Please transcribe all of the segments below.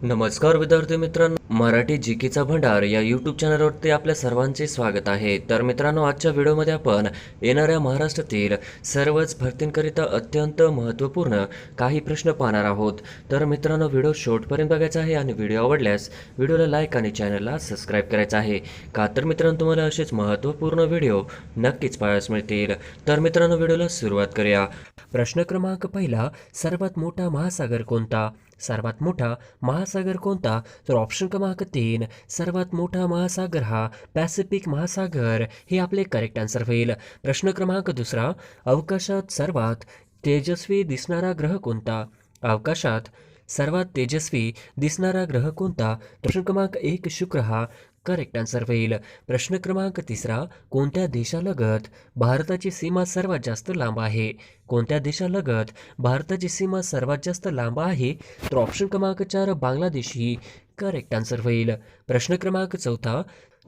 नमस्कार विद्यार्थी मित्रांनो, मराठी जीकेचा भंडार या यूट्यूब चॅनलवरती आपल्या सर्वांचे स्वागत आहे. तर मित्रांनो, आजच्या व्हिडिओमध्ये आपण येणाऱ्या महाराष्ट्रातील सर्वच भरतींकरिता अत्यंत महत्त्वपूर्ण काही प्रश्न पाहणार आहोत. तर मित्रांनो, व्हिडिओ शेवटपर्यंत बघायचा आहे आणि व्हिडिओ आवडल्यास व्हिडिओला लाईक आणि चॅनलला सबस्क्राईब करायचं आहे. का तर मित्रांनो, तुम्हाला असेच महत्त्वपूर्ण व्हिडिओ नक्कीच पाहायला मिळतील. तर मित्रांनो, व्हिडिओला सुरुवात करूया. प्रश्न क्रमांक पहिला, सर्वात मोठा महासागर कोणता? सर्वात मोठा महासागर कोणता? तर ऑप्शन क्रमांक 3, सर्वात मोठा महासागर हा पॅसिफिक महासागर हे आपले करेक्ट आन्सर होईल. प्रश्न क्रमांक दुसरा, अवकाशात सर्वात तेजस्वी दिसणारा ग्रह कोणता? अवकाशात सर्वात तेजस्वी दिसणारा ग्रह कोणता? प्रश्न क्रमांक 1, शुक्र हा करेक्ट आन्सर होईल. प्रश्न क्रमांक तिसरा, कोणत्या देशालगत भारताची सीमा सर्वात जास्त लांब आहे? कोणत्या देशालगत भारताची सीमा सर्वात जास्त लांब आहे? तर ऑप्शन क्रमांक 4, बांगलादेश ही करेक्ट आन्सर होईल. प्रश्न क्रमांक चौथा,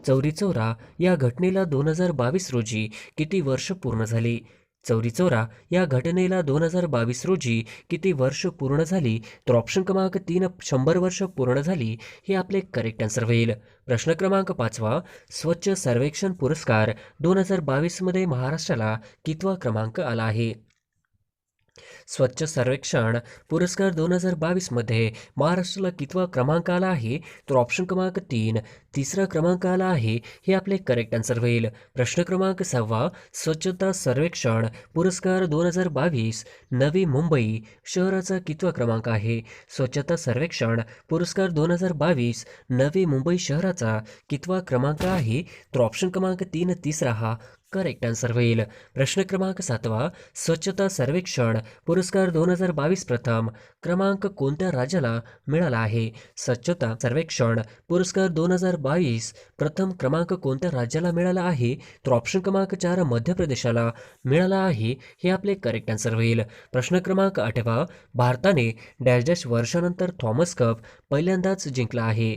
चौरी चौरा या घटनेला 2022 रोजी किती वर्ष पूर्ण झाली? चौरी चौरा या घटनेला 2022 रोजी किती वर्ष पूर्ण झाली? तर ऑप्शन क्रमांक 3, 100 वर्ष पूर्ण झाली हे आपले करेक्ट आन्सर होईल. प्रश्न क्रमांक 5, स्वच्छ सर्वेक्षण पुरस्कार 2022 मध्ये महाराष्ट्राला कितवा क्रमांक आला आहे? स्वच्छ सर्वेक्षण पुरस्कार 2022 मध्ये महाराष्ट्राला कितवा क्रमांक आला आहे? तर ऑप्शन क्रमांक 3, तिसरा क्रमांक आला आहे हे आपले करेक्ट आन्सर होईल. प्रश्न क्रमांक 6, स्वच्छता सर्वेक्षण पुरस्कार 2022 नवी मुंबई शहराचा कितवा क्रमांक आहे? स्वच्छता सर्वेक्षण पुरस्कार 2022 नवी मुंबई शहराचा कितवा क्रमांक आहे? तर ऑप्शन क्रमांक 3, तिसरा हा करेक्ट आन्सर होईल. प्रश्न क्रमांक 7, स्वच्छता सर्वेक्षण पुरस्कार 2022 प्रथम क्रमांक कोणत्या राज्याला मिळाला आहे? स्वच्छता सर्वेक्षण पुरस्कार 2022 प्रथम क्रमांक कोणत्या राज्याला मिळाला आहे? तर ऑप्शन क्रमांक 4, मध्य प्रदेशाला मिळाला आहे हे आपले करेक्ट आन्सर होईल. प्रश्न क्रमांक 8, भारताने डॅश डॅश वर्षानंतर थॉमस कप पहिल्यांदाच जिंकला आहे?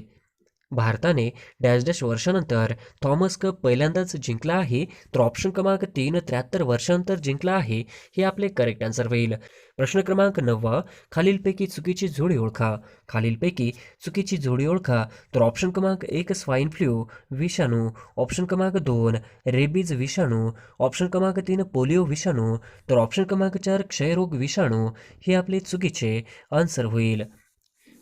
भारताने डॅश डॅश वर्षानंतर थॉमस कप पहिल्यांदाच जिंकला आहे? तर ऑप्शन क्रमांक 3, 73 वर्षानंतर जिंकला आहे हे आपले करेक्ट आन्सर होईल. प्रश्न क्रमांक 9, खालीलपैकी चुकीची जोडी ओळखा. खालीलपैकी चुकीची जोडी ओळखा. तर ऑप्शन क्रमांक 1, स्वाईन फ्लू विषाणू. ऑप्शन क्रमांक 2, रेबीज विषाणू. ऑप्शन क्रमांक 3, पोलिओ विषाणू. तर ऑप्शन क्रमांक 4, क्षयरोग विषाणू हे आपले चुकीचे आन्सर होईल.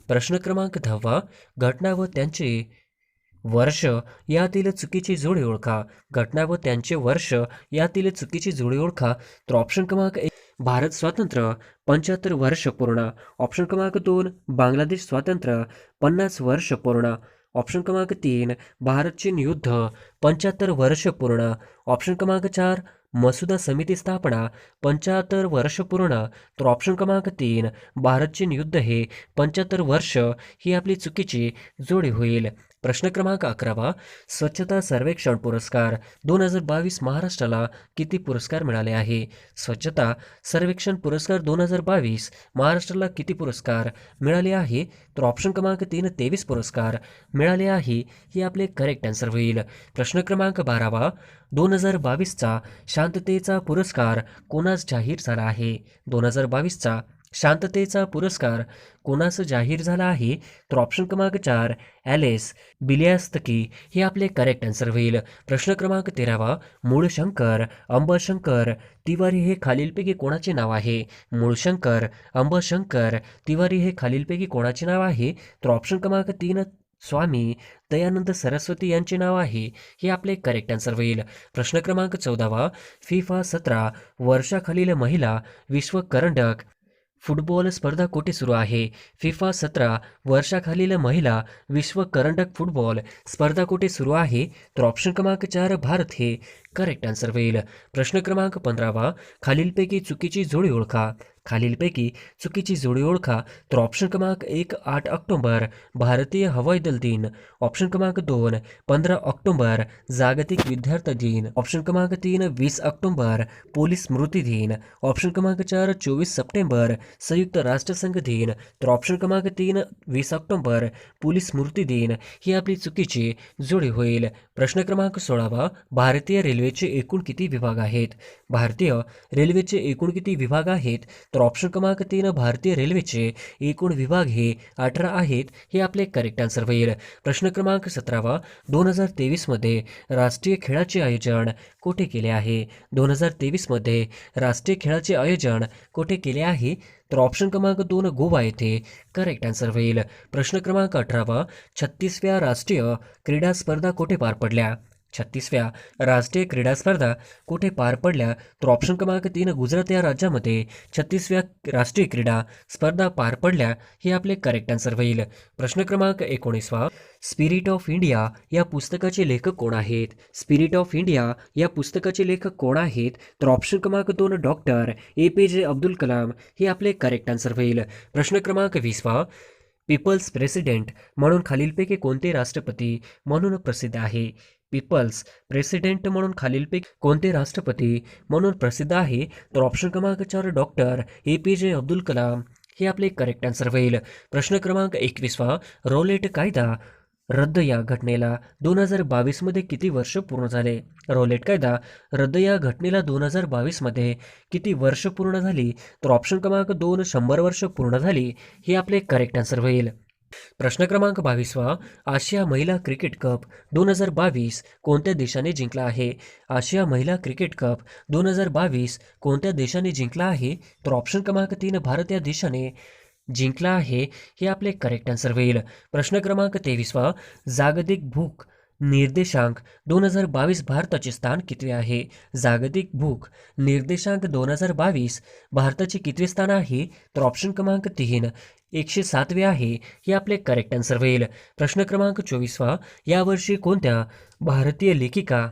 प्रश्न क्रमांक 10, घटना व त्यांचे वर्ष यातील चुकीची जोडी ओळखा. घटना व त्यांचे वर्ष यातील चुकीची जोडी ओळखा. तर ऑप्शन क्रमांक 1, भारत स्वातंत्र्य 75 वर्ष पूर्ण. ऑप्शन क्रमांक 2, बांगलादेश स्वातंत्र्य 50 वर्ष पूर्ण. ऑप्शन क्रमांक 3, भारत चीन युद्ध 75 वर्ष पूर्ण. ऑप्शन क्रमांक 4, मसुदा समिती स्थापना 75 वर्ष पूर्ण. तर ऑप्शन क्रमांक 3, भारत चीन युद्ध हे 75 वर्ष ही आपली चुकीची जोडी होईल. प्रश्न क्रमांक 11, स्वच्छता सर्वेक्षण पुरस्कार 2022 महाराष्ट्राला किती पुरस्कार मिळाले आहे? स्वच्छता सर्वेक्षण पुरस्कार 2022 महाराष्ट्राला किती पुरस्कार मिळाले आहे? तर ऑप्शन क्रमांक 3, 23 पुरस्कार मिळाले आहे हे आपले करेक्ट आन्सर होईल. प्रश्न क्रमांक 12, 2022चा शांततेचा पुरस्कार कोणास जाहीर झाला आहे? 2022चा शांततेचा पुरस्कार कोणास जाहीर झाला आहे? तर ऑप्शन क्रमांक 4, ॲलेस बिलियास्तकी हे आपले करेक्ट आन्सर होईल. प्रश्न क्रमांक 13, मूळशंकर अंबशंकर तिवारी हे खालीलपैकी कोणाचे नाव आहे? मूळशंकर अंबशंकर तिवारी हे खालीलपैकी कोणाचे नाव आहे? तर ऑप्शन क्रमांक 3, स्वामी दयानंद सरस्वती यांचे नाव आहे हे आपले करेक्ट आन्सर होईल. प्रश्न क्रमांक 14, फिफा 17 वर्षाखालील महिला विश्व करंडक फुटबॉल स्पर्धा कुठे सुरू आहे? फिफा 17 वर्षाखालील महिला विश्व करंडक फुटबॉल स्पर्धा कुठे सुरू आहे? तर ऑप्शन क्रमांक 4, भारत हे करेक्ट आन्सर होईल. प्रश्न क्रमांक 15, खालीलपैकी चुकीची जोडी ओळखा. खालीलपैकी चुकीची जोडी ओळखा. तर ऑप्शन क्रमांक 1, 8 ऑक्टोबर भारतीय हवाई दल दिन. ऑप्शन क्रमांक 2, 15 ऑक्टोबर जागतिक विद्यार्थी दिन. ऑप्शन क्रमांक 3, 20 ऑक्टोबर पोलीस स्मृती दिन. ऑप्शन क्रमांक 4, 24 सप्टेंबर संयुक्त राष्ट्रसंघ दिन. तर ऑप्शन क्रमांक 3, 20 ऑक्टोबर पोलीस स्मृती दिन ही आपली चुकीची जोडी होईल. प्रश्न क्रमांक 16, भारतीय रेल्वे रेल्वेचे एकूण किती विभाग आहेत? भारतीय रेल्वेचे एकूण किती विभाग आहेत? तर ऑप्शन क्रमांक 3 भारतीय रेल्वेचे एकूण विभाग हे 18 आहेत. हे आपले करेक्ट आन्सर होईल. प्रश्न क्रमांक 17 2023 मध्ये राष्ट्रीय खेळाचे आयोजन कोठे केले आहे? 2023 मध्ये राष्ट्रीय खेळाचे आयोजन कोठे केले आहे? तर ऑप्शन क्रमांक 2 गोवा येथे करेक्ट आन्सर होईल. प्रश्न क्रमांक 18 36व्या राष्ट्रीय क्रीडा स्पर्धा कोठे पार पडल्या? 36व्या राष्ट्रीय क्रीडा स्पर्धा कोठे पार पडल्या? तर ऑप्शन क्रमांक 3 गुजरात या राज्यामध्ये 36व्या राष्ट्रीय क्रीडा स्पर्धा पार पडल्या. हे आपले करेक्ट आन्सर होईल. प्रश्न क्रमांक 19 स्पिरिट ऑफ इंडिया या पुस्तकाचे लेखक कोण आहेत? स्पिरिट ऑफ इंडिया या पुस्तकाचे लेखक कोण आहेत? तर ऑप्शन क्रमांक 2 डॉक्टर APJ अब्दुल कलाम. हे आपले करेक्ट आन्सर होईल. प्रश्न क्रमांक 20 पीपल्स प्रेसिडेंट म्हणून खालीलपैकी कोणते राष्ट्रपती म्हणून प्रसिद्ध आहे? पीपल्स प्रेसिडेंट म्हणून खालीलपैकी कोणते राष्ट्रपती म्हणून प्रसिद्ध आहे? तर ऑप्शन क्रमांक 4 डॉक्टर APJ अब्दुल कलाम. हे आपले करेक्ट आन्सर होईल. प्रश्न क्रमांक 21 रॉलेट कायदा रद्द या घटनेला 2022 मध्ये किती वर्ष पूर्ण झाले? रॉलेट कायदा रद्द या घटनेला 2022 मध्ये किती वर्ष पूर्ण झाली? तर ऑप्शन क्रमांक 2 100 वर्ष पूर्ण झाली. हे आपले करेक्ट आन्सर होईल. प्रश्न क्रमांक 22 आशिया महिला क्रिकेट कप 2022 कोणत्या देशाने जिंकला आहे? आशिया महिला क्रिकेट कप 2022 कोणत्या देशाने जिंकला आहे? तर ऑप्शन क्रमांक 3 भारत या देशाने जिंकला आहे. हे आपले करेक्ट आन्सर होईल. प्रश्न क्रमांक 23 जागतिक भूक निर्देशांक 2022 भारताचे स्थान कितवे आहे? जागतिक भूक निर्देशांक 2022 भारताचे कितवे स्थान आहे? तर ऑप्शन क्रमांक 3 107वे आहे. हे आपले करेक्ट आन्सर होईल. प्रश्न क्रमांक 24 यावर्षी कोणत्या भारतीय लेखिका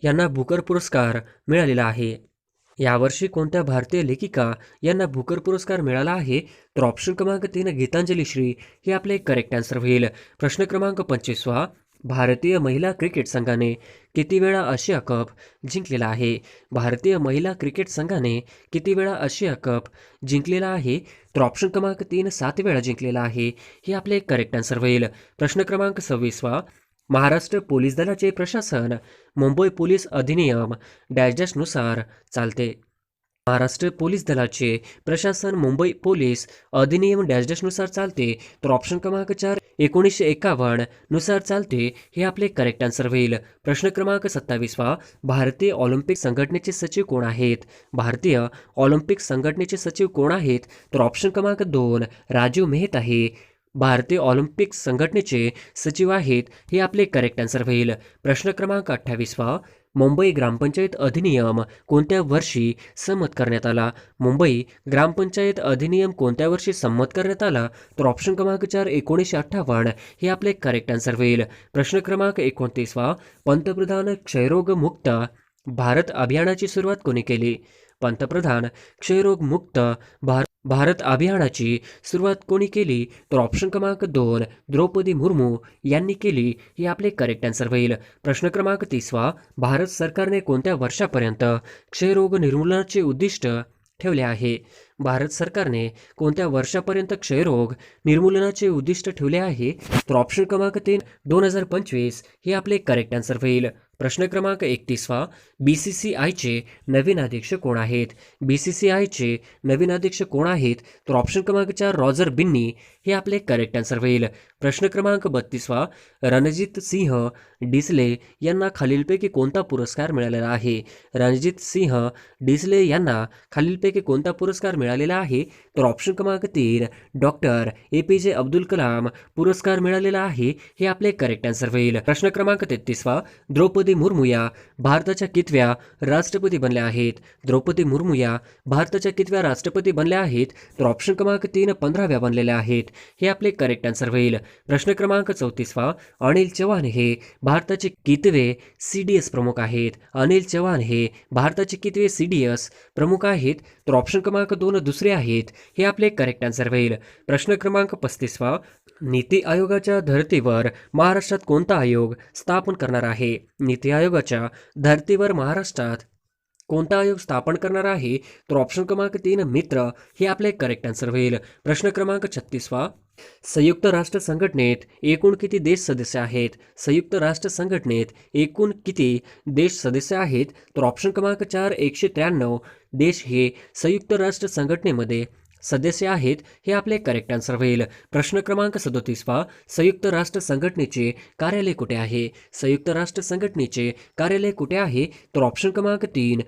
यांना बुकर पुरस्कार मिळालेला आहे? यावर्षी कोणत्या भारतीय लेखिका यांना बुकर पुरस्कार मिळाला आहे? तर ऑप्शन क्रमांक 3 गीतांजली श्री. हे आपले करेक्ट आन्सर होईल. प्रश्न क्रमांक 25 भारतीय महिला क्रिकेट संघाने किती वेळा आशिया कप जिंकलेला आहे? भारतीय महिला क्रिकेट संघाने किती वेळा आशिया कप जिंकलेला आहे? तर ऑप्शन क्रमांक 3 7 वेळा जिंकलेला आहे. हे आपले करेक्ट आन्सर होईल. प्रश्न क्रमांक 26 महाराष्ट्र पोलीस दलाचे प्रशासन मुंबई पोलीस अधिनियम डॅश डॅशनुसार चालते. महाराष्ट्र पोलीस दलाचे प्रशासन मुंबई पोलीस अधिनियम डॅश डॅशनुसार चालते. तर ऑप्शन क्रमांक 4 1951 नुसार चालते. हे आपले करेक्ट आन्सर होईल. प्रश्न क्रमांक 27 भारतीय ऑलिम्पिक संघटनेचे सचिव कोण आहेत? भारतीय ऑलिम्पिक संघटनेचे सचिव कोण आहेत? तर ऑप्शन क्रमांक 2 राजीव मेहता हे भारतीय ऑलिम्पिक संघटनेचे सचिव आहेत. हे आपले करेक्ट आन्सर होईल. प्रश्न क्रमांक 28 मुंबई ग्रामपंचायत अधिनियम कोणत्या वर्षी संमत करण्यात आला? मुंबई ग्रामपंचायत अधिनियम कोणत्या वर्षी संमत करण्यात आला? तर ऑप्शन क्रमांक 4 1958. हे आपले करेक्ट आन्सर होईल. प्रश्न क्रमांक 29 पंतप्रधान क्षयरोग मुक्त भारत अभियानाची सुरुवात कोणी केली? पंतप्रधान क्षयरोग मुक्त भारत अभियानाची सुरुवात कोणी केली? तर ऑप्शन क्रमांक 2 द्रौपदी मुर्मू यांनी केली. हे आपले करेक्ट आन्सर होईल. प्रश्न क्रमांक 30 भारत सरकारने कोणत्या वर्षापर्यंत क्षयरोग निर्मूलनाचे उद्दिष्ट ठेवले आहे? भारत सरकारने कोणत्या वर्षापर्यंत क्षयरोग निर्मूलनाचे उद्दिष्ट ठेवले आहे? तर ऑप्शन क्रमांक 3 2025. हे आपले करेक्ट आन्सर होईल. प्रश्न क्रमांक 31 BCCIचे नवीन अध्यक्ष कोण आहेत? BCCIचे नवीन अध्यक्ष कोण आहेत? तर ऑप्शन क्रमांक 4 रॉजर बिन्नी. हे आपले करेक्ट आन्सर होईल. प्रश्न क्रमांक 32 रणजित सिंह डिसले यांना खालीलपैकी कोणता पुरस्कार मिळालेला आहे? रणजित सिंह डिसले यांना खालीलपैकी कोणता पुरस्कार मिळालेला आहे? तर ऑप्शन क्रमांक 3 डॉक्टर APJ अब्दुल कलाम पुरस्कार मिळालेला आहे. हे आपले करेक्ट आन्सर होईल. प्रश्न क्रमांक 33 द्रौपदी मुर्मू या भारताच्या कितव्या राष्ट्रपती बनल्या आहेत? द्रौपदी मुर्मू या भारताच्या कितव्या राष्ट्रपती बनल्या आहेत? तर ऑप्शन क्रमांक 3 15व्या बनलेल्या आहेत. हे आपले करेक्ट आन्सर होईल. प्रश्न क्रमांक 34 अनिल चव्हाण हे भारताचे कितवे CDS प्रमुख आहेत? अनिल चव्हाण हे भारताचे कितवे CDS प्रमुख आहेत? तर ऑप्शन क्रमांक 2 दुसरे आहेत. हे आपले करेक्ट आन्सर होईल. प्रश्न क्रमांक 35 नीती आयोगाच्या धर्तीवर महाराष्ट्रात कोणता आयोग स्थापन करणार आहे? नीती आयोगाच्या धर्तीवर महाराष्ट्रात कोणता आयोग स्थापन करणार आहे? तर ऑप्शन क्रमांक 3 मित्र हे आपले करेक्ट आन्सर होईल. प्रश्न क्रमांक 36वा. संयुक्त राष्ट्र संघटनेत एकूण किती देश सदस्य आहेत? संयुक्त राष्ट्र संघटनेत एकूण किती देश सदस्य आहेत? तर ऑप्शन क्रमांक 4 193 देश हे संयुक्त राष्ट्र संघटनेमध्ये सदस्य आहेत. हे आपले करेक्ट आन्सर होईल. प्रश्न क्रमांक 37वा. संयुक्त राष्ट्र संघटनेचे कार्यालय कुठे आहे? संयुक्त राष्ट्र संघटनेचे कार्यालय कुठे आहे? तर ऑप्शन क्रमांक 3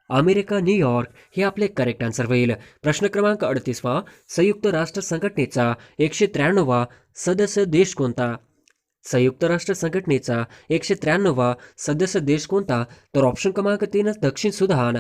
अमेरिका न्यूयॉर्क हे आपले करेक्ट आन्सर होईल. प्रश्न क्रमांक 38वा. संयुक्त राष्ट्र संघटनेचा 193वा सदस्य देश कोणता? संयुक्त राष्ट्र संघटनेचा 193वा सदस्य देश कोणता? तर ऑप्शन क्रमांक 3 दक्षिण सुदान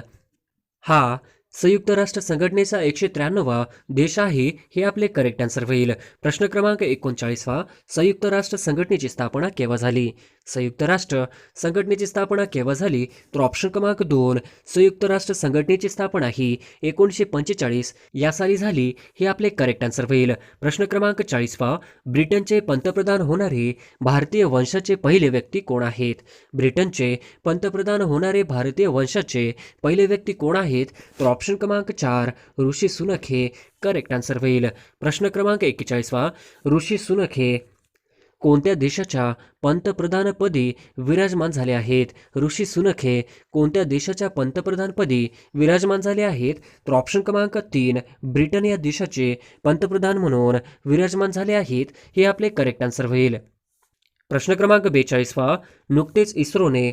हा संयुक्त राष्ट्र संघटनेचा 193वा देश आहे. हे आपले करेक्ट आन्सर होईल. प्रश्न क्रमांक 39वा. संयुक्त राष्ट्र संघटनेची स्थापना केव्हा झाली? संयुक्त राष्ट्र संघटनेची स्थापना केव्हा झाली? तर ऑप्शन क्रमांक 2 संयुक्त राष्ट्र संघटनेची स्थापना ही 1945 या साली झाली. हे आपले करेक्ट आन्सर होईल. प्रश्न क्रमांक 40वा. ब्रिटनचे पंतप्रधान होणारे भारतीय वंशाचे पहिले व्यक्ती कोण आहेत? ब्रिटनचे पंतप्रधान होणारे भारतीय वंशाचे पहिले व्यक्ती कोण आहेत? तर ऑप्शन क्रमांक 4 ऋषी सुनक हे करेक्ट आन्सर होईल. प्रश्न क्रमांक 41वा. ऋषी सुनक हे कोणत्या देशाच्या पंतप्रधानपदी विराजमान झाले आहेत? ऋषी सुनक हे कोणत्या देशाच्या पंतप्रधानपदी विराजमान झाले आहेत? तर ऑप्शन क्रमांक 3 ब्रिटन या देशाचे पंतप्रधान म्हणून विराजमान झाले आहेत. हे आपले करेक्ट आन्सर होईल. प्रश्न क्रमांक 42वा. नुकतेच इस्रोने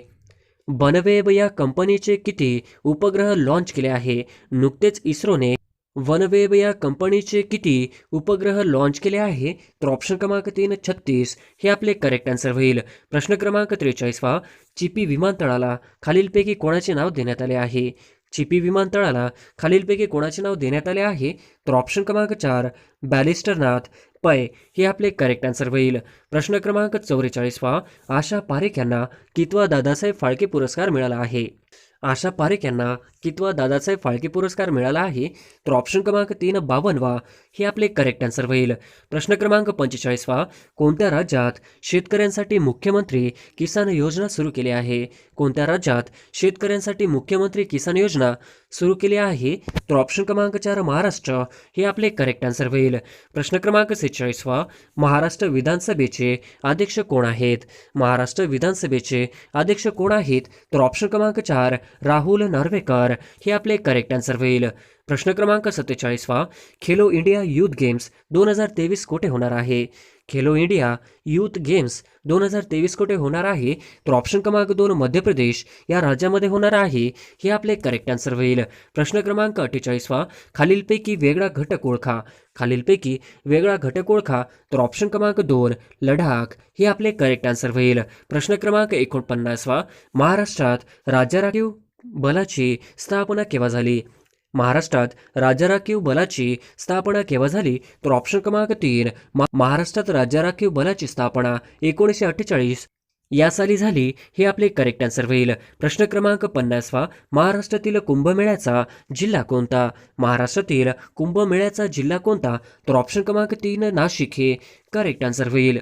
वनवेब या कंपनीचे किती उपग्रह लॉन्च केले आहे? नुकतेच इस्रोने वनवेब या कंपनीचे किती उपग्रह लॉन्च केले आहे? तर ऑप्शन क्रमांक 3 36 हे आपले करेक्ट आन्सर होईल. प्रश्न क्रमांक 43वा. चिपी विमानतळाला खालीलपैकी कोणाचे नाव देण्यात आले आहे? चिपी विमानतळाला खालीलपैकी कोणाचे नाव देण्यात आले आहे? तर ऑप्शन क्रमांक 4 बॅलिस्टरनाथ पै हे आपले करेक्ट आन्सर होईल. प्रश्न क्रमांक 44वा. आशा पारेख यांना कितवा दादासाहेब फाळके पुरस्कार मिळाला आहे? आशा पारेख यांना कितवा दादासाहेब फाळके पुरस्कार मिळाला आहे? तर ऑप्शन क्रमांक 3 52वा हे आपले करेक्ट आन्सर होईल. प्रश्न क्रमांक 45वा. कोणत्या राज्यात शेतकऱ्यांसाठी मुख्यमंत्री किसान योजना सुरू केली आहे? कोणत्या राज्यात शेतकऱ्यांसाठी मुख्यमंत्री किसान योजना सुरू केली आहे? तर ऑप्शन क्रमांक 4 महाराष्ट्र हे आपले करेक्ट आन्सर होईल. प्रश्न क्रमांक 46वा. महाराष्ट्र विधानसभेचे अध्यक्ष कोण आहेत? महाराष्ट्र विधानसभेचे अध्यक्ष कोण आहेत? तर ऑप्शन क्रमांक 4 राहुल नार्वेकर हे आपले करेक्ट आन्सर होईल. प्रश्न क्रमांक 47वा. खेलो इंडिया यूथ गेम्स 2023 कुठे होणार आहे? खेलो इंडिया यूथ गेम्स 2023 कुठे होणार आहे? तर ऑप्शन क्रमांक 2 मध्य प्रदेश या राज्यामध्ये होणार आहे. हे आपले करेक्ट आन्सर होईल. प्रश्न क्रमांक 48वा. खालीलपैकी वेगळा घटक ओळखा. खालीलपैकी वेगळा घटक ओळखा. तर ऑप्शन क्रमांक 2 लडाख हे आपले करेक्ट आन्सर होईल. प्रश्न क्रमांक 49वा. महाराष्ट्रात राज्य राखीव बलाची स्थापना केव्हा झाली? महाराष्ट्रात राज्य राखीव बलाची स्थापना केव्हा झाली? तर ऑप्शन क्रमांक 3 महाराष्ट्रात राज्य राखीव बलाची स्थापना 1948 या साली झाली. हे आपले करेक्ट आन्सर होईल. प्रश्न क्रमांक 50वा. महाराष्ट्रातील कुंभमेळ्याचा जिल्हा कोणता? महाराष्ट्रातील कुंभमेळ्याचा जिल्हा कोणता? तर ऑप्शन क्रमांक 3 नाशिक हे करेक्ट आन्सर होईल.